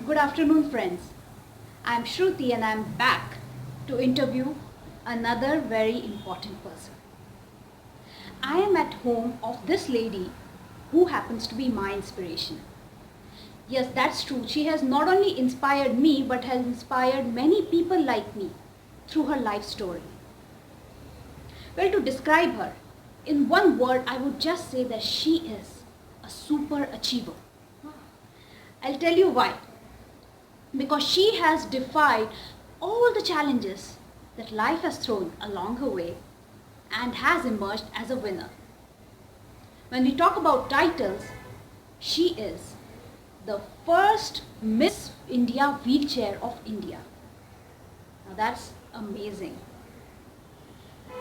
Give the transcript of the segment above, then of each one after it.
Good afternoon, friends. I'm Shruti and I'm back to interview another very important person. I am at home of this lady who happens to be my inspiration. Yes, that's true. She has not only inspired me but has inspired many people like me through her life story. Well, to describe her, in one word, I would just say that she is a super achiever. I'll tell you why. Because she has defied all the challenges that life has thrown along her way and has emerged as a winner. When we talk about titles, she is the first Miss India Wheelchair of India. Now that's amazing.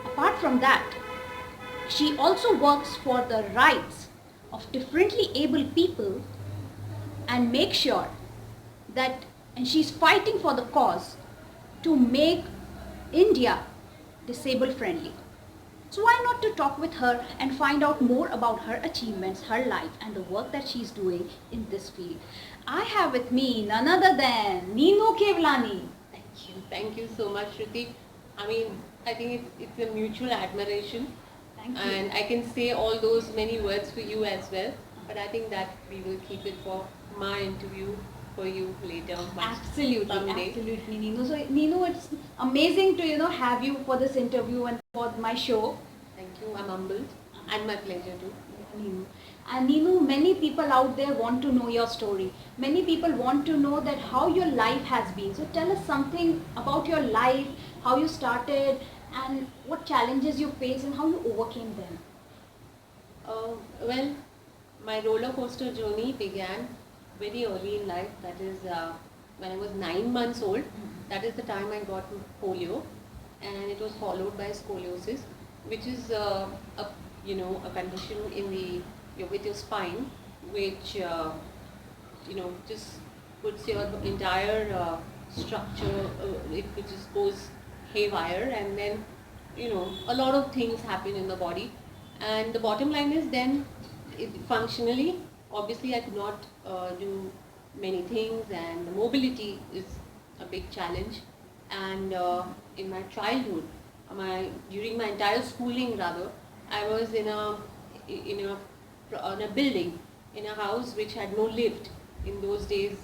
Apart from that, she also works for the rights of differently abled people and make sure that, and she's fighting for the cause to make India disabled friendly. So why not to talk with her and find out more about her achievements, her life and the work that she's doing in this field. I have with me none other than Neenu Kewlani. Thank you. Thank you so much, Shruti. I mean, I think it's a mutual admiration. Thank you. And I can say all those many words for you as well. But I think that we will keep it for my interview for you later. Absolutely, someday. absolutely, Neenu. So Neenu, it's amazing to have you for this interview and for my show. Thank you. I'm humbled and my pleasure too. Neenu. And Neenu, many people out there want to know your story. Many people want to know that how your life has been. So tell us something about your life, how you started and what challenges you faced and how you overcame them. Well, my roller coaster journey began very early in life. That is when I was 9 months old. That is the time I got polio, and it was followed by scoliosis, which is a condition in with your spine, which just puts your entire structure, it just goes haywire, and then a lot of things happen in the body. And the bottom line is then functionally, obviously I could not do many things, and the mobility is a big challenge. And in my childhood, during my entire schooling rather, I was in a building, in a house which had no lift. In those days,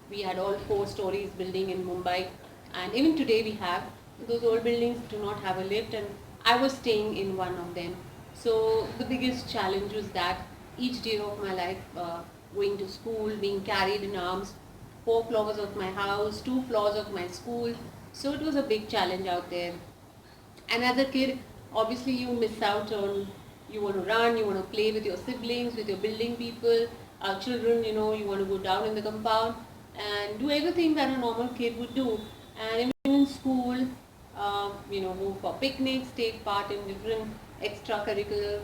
we had all 4 stories building in Mumbai, and even today we have. Those old buildings do not have a lift, and I was staying in one of them. So the biggest challenge was that each day of my life, going to school, being carried in arms, 4 floors of my house, 2 floors of my school. So it was a big challenge out there. And as a kid, obviously you miss out on, you want to run, you want to play with your siblings, with your building people, children, you want to go down in the compound and do everything that a normal kid would do. And even in school, go for picnics, take part in different extracurricular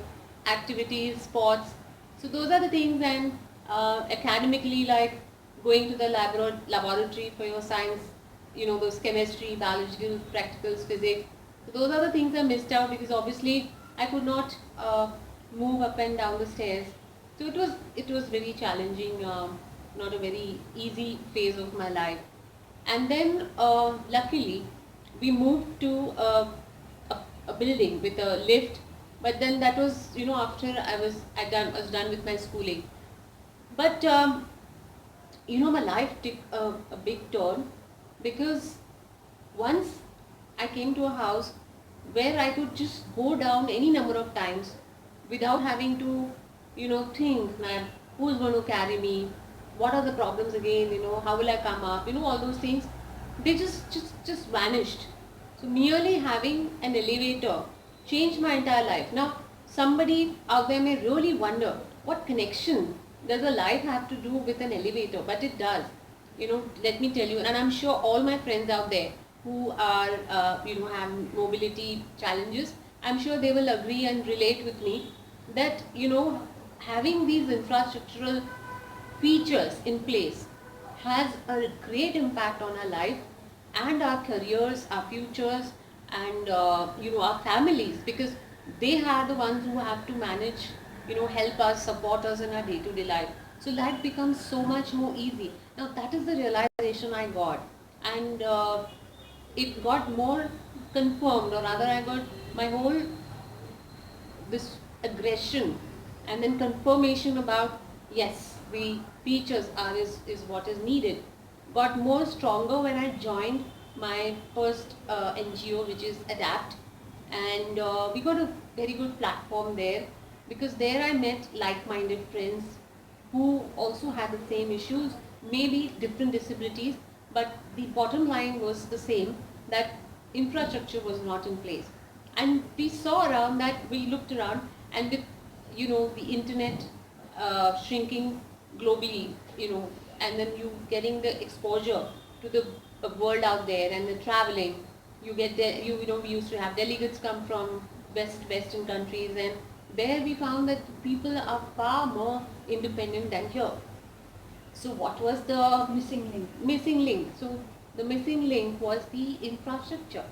activities, sports. So those are the things. And academically, like going to the laboratory for your science, those chemistry, biological, practicals, physics. So those are the things I missed out, because obviously I could not move up and down the stairs. So it was very challenging, not a very easy phase of my life. And then luckily we moved to a building with a lift, but then that was after I was done with my schooling. But my life took a big turn, because once I came to a house where I could just go down any number of times without having to think that who's going to carry me, what are the problems again, how will I come up, all those things, they just vanished. So merely having an elevator changed my entire life. Now somebody out there may really wonder, what connection does a life have to do with an elevator? But it does. Let me tell you, and I'm sure all my friends out there who are have mobility challenges, I'm sure they will agree and relate with me that having these infrastructural features in place has a great impact on our life and our careers, our futures, and our families, because they are the ones who have to manage, help us, support us in our day-to-day life. So life becomes so much more easy. Now that is the realization I got, and it got more confirmed, or rather, I got my whole this aggression and then confirmation about yes, the features are is what is needed. Got more stronger when I joined my first NGO, which is Adapt, and we got a very good platform there, because there I met like-minded friends who also had the same issues, maybe different disabilities, but the bottom line was the same, that infrastructure was not in place. And we saw around that, we looked around, and with the internet shrinking globally, and then you getting the exposure to the world out there, and the traveling, you get there, we used to have delegates come from western countries, and there we found that people are far more independent than here. So what was the Missing link. missing link? So the missing link was the infrastructure.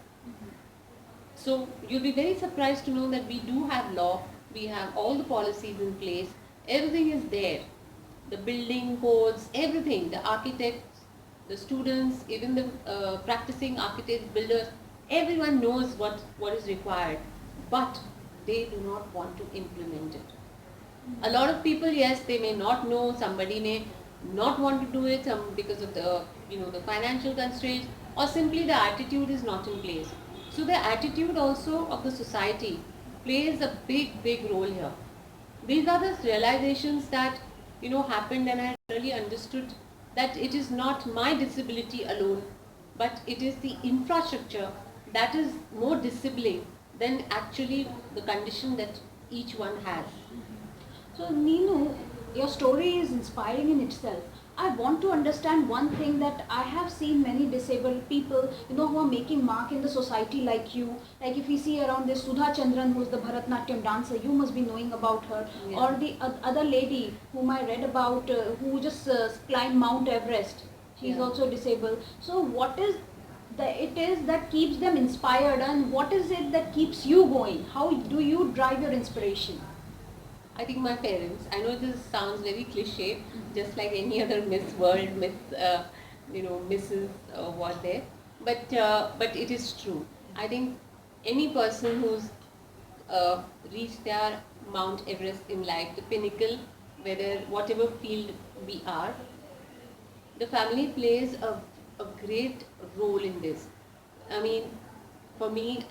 So you'll be very surprised to know that we do have law, we have all the policies in place, everything is there. The building codes, everything, the architects, the students, even the practicing architects, builders, everyone knows what is required, but they do not want to implement it. A lot of people, yes, they may not know, somebody may not want to do it, because of the the financial constraints, or simply the attitude is not in place. So the attitude also of the society plays a big role here. These are the realizations that happened, and I really understood that it is not my disability alone, but it is the infrastructure that is more disabling than actually the condition that each one has. So, Neenu, your story is inspiring in itself. I want to understand one thing, that I have seen many disabled people, who are making mark in the society like you. Like if we see around this Sudha Chandran, who is the Bharatnatyam dancer, you must be knowing about her. Yeah. Or the other lady whom I read about, who just climbed Mount Everest. She is Yeah. also disabled. So what is it is that keeps them inspired, and what is it that keeps you going? How do you drive your inspiration? I think my parents. I know this sounds very cliche, just like any other Miss World, Mrs. What there, but it is true. I think any person who's reached their Mount Everest in life, the pinnacle, whether whatever field we are, the family plays a great role in this. I mean, for me,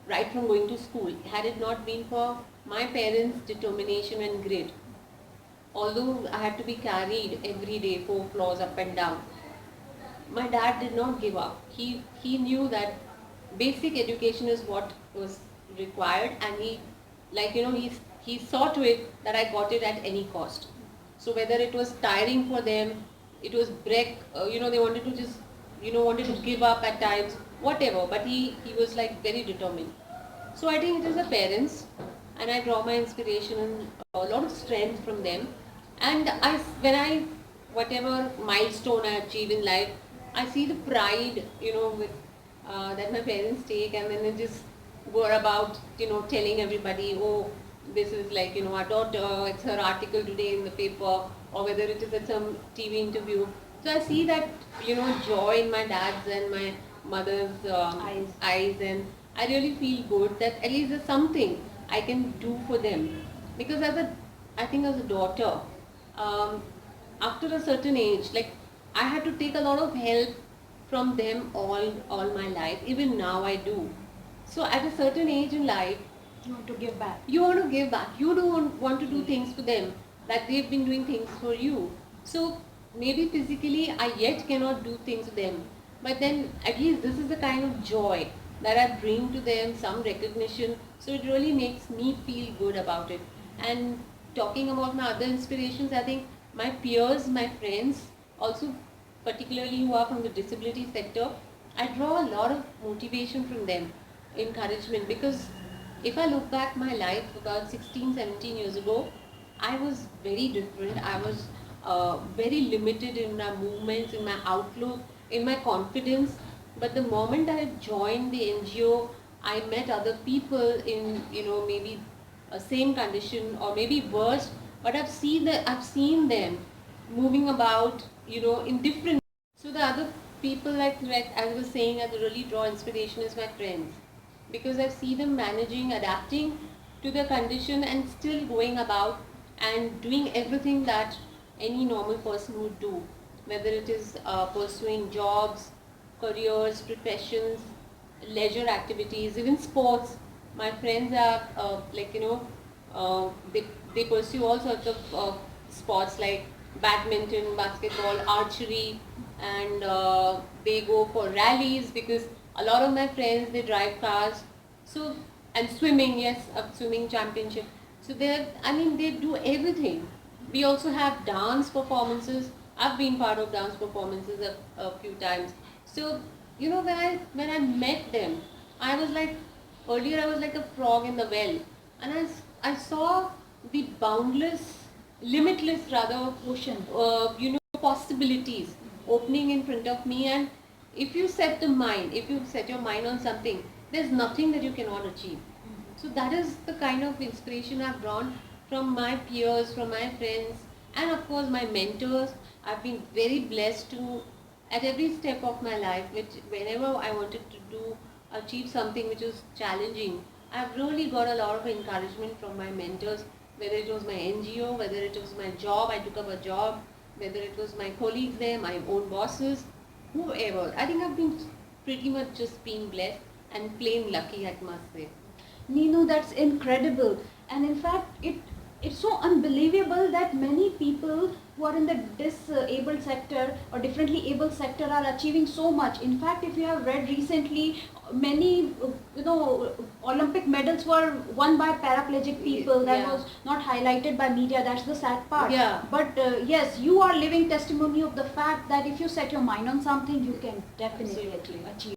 right from going to school, had it not been for my parents' determination and grit, although I had to be carried every day 4 floors up and down, my dad did not give up. He knew that basic education is what was required, and he saw to it that I got it at any cost. So whether it was tiring for them, it was break, they wanted to just wanted to give up at times, whatever. But he was like very determined. So I think it is the parents, and I draw my inspiration and a lot of strength from them. And when I, whatever milestone I achieve in life, I see the pride, with that my parents take, and then they just go about, telling everybody, oh, this is like, our daughter, it's her article today in the paper, or whether it is at some TV interview. So I see that, joy in my dad's and my mother's eyes, and I really feel good that at least there's something I can do for them. Because I think as a daughter, um, after a certain age, like I had to take a lot of help from them all my life. Even now I do. So at a certain age in life, You want to give back. you want to give back. You don't want to do things for them, that they've been doing things for you. So maybe physically I yet cannot do things for them, but then at least this is the kind of joy that I bring to them, some recognition. So it really makes me feel good about it. And talking about my other inspirations, I think my peers, my friends, also particularly who are from the disability sector, I draw a lot of motivation from them, encouragement, because if I look back my life about 16, 17 years ago, I was very different. I was very limited in my movements, in my outlook, in my confidence. But the moment I joined the NGO, I met other people in, maybe a same condition or maybe worse, but I've seen them moving about, in different. So the other people, like I was saying, that really draw inspiration is my friends, because I see them managing, adapting to the condition, and still going about and doing everything that any normal person would do, whether it is pursuing jobs, careers, professions, leisure activities, even sports. My friends are they pursue all sorts of sports like badminton, basketball, archery, and they go for rallies, because a lot of my friends, they drive cars. So, and swimming, yes, a swimming championship. So they do everything. We also have dance performances. I've been part of dance performances a few times. So, when I met them, I was like, earlier I was like a frog in the well, and I saw the boundless, limitless rather, Ocean. possibilities opening in front of me. And if you set your mind on something, there's nothing that you cannot achieve. So that is the kind of inspiration I've drawn from my peers, from my friends, and of course my mentors. I've been very blessed to, at every step of my life, which whenever I wanted to achieve something which was challenging, I've really got a lot of encouragement from my mentors, whether it was my NGO, whether it was my job, I took up a job, whether it was my colleagues there, my own bosses, whoever. I think I've been pretty much just being blessed and plain lucky, I must say. Neenu, that's incredible. And in fact, it's so unbelievable that many people who are in the disabled sector or differently able sector are achieving so much. In fact, if you have read recently, many Olympic medals were won by paraplegic people. That Yeah. was not highlighted by media. That's the sad part. Yeah. But yes, you are living testimony of the fact that if you set your mind on something, you can definitely Absolutely. achieve.